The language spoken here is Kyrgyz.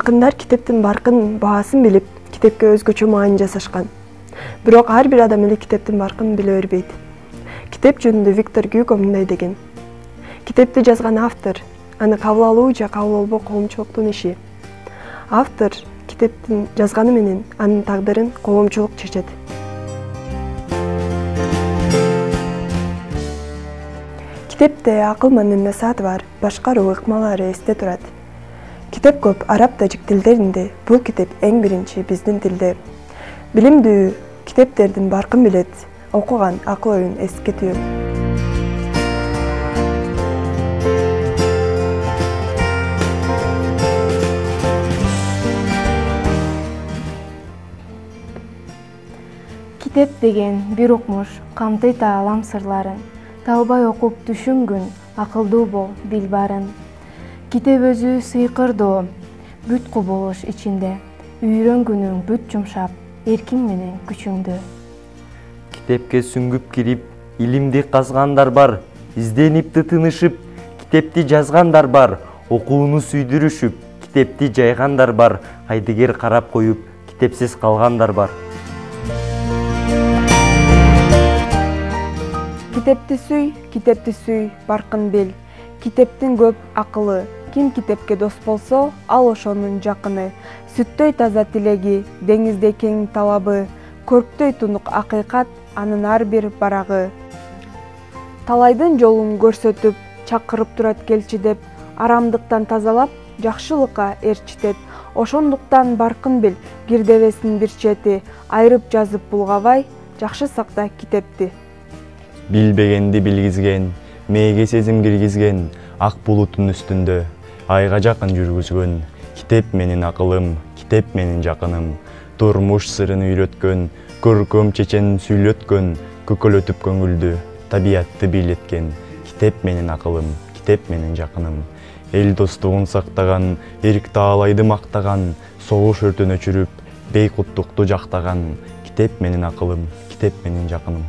Акындар китептин баркын баасын билип, китепке өзгөчө маани жасашкан. Бирок ар бир адам эле китептин баркын биле бербейт. Китеп жөнүндө Виктор Гюго мындай деген: китепти жазган автор, аны кабыл алуу же кабыл албоо коомчулуктун иши. Автор китептин жазганы менен анын тагдырын коомчулук чечет. Китепте Акыл Маннасаат бар, башкаруу ыкмалары эсте турат. Китеп көп араб тажик тилдеринде, бул китеп эң биринчи биздин тилде. Билимдүү китептердин баркын билет, окуган акыл оюн эске түйөт. Китеп деген бир укмуш камтыйт аалам сырларын. Талбай окуп түшүнгүн, акылдуу бол, бил барын. Китеп өзү сыйкырдоо, бүт кубулуш ичинде. Үйрөнгүнүң бүт жумшап, эркиң менен күчүңдү. Китепке сүңгүп кирип, илимди казгандар бар. Изденип тынышып, китепти жазгандар бар. Окууну сүйдүрүшүп, китепти жайгандар бар. Кайдыгер карап коюп, китепсиз калгандар бар. Китепти сүй, баркын бил. Китептин көп акылы. Ким китепке дос болсо, ал ошонун жакыны. Сүттөй таза тилеги, деңиздей кең талабы. Көрктөй тунук акыйкат, анын ар бир барагы. Талайдын жолун көрсөтүп, чакырып турат келчи деп, арамдыктан тазалап, жакшылыкка ээрчитет. Ошондуктан баркын бил, кирдебесин бир чети, айрып жазып булгабай, жакшы сакта китепти. Билбегенди билгизген, мээге сезим киргизген, ак булуттун үстүндө айга жакын жүргүзгөн. Китеп менин акылым, китеп менин жакыным. Турмуш сырын үйрөткөн, көркөм чечен сүйлөткөн, көкөлөтүп көңүлдү, табиятты бийлеткен. Китеп менин акылым, китеп менин жакыным. Эл достугун сактаган, эрк таалайды мактаган, согуш өртүн өчүрүп, бейкуттукту жактаган. Китеп менин акылым, китеп менин жакыным.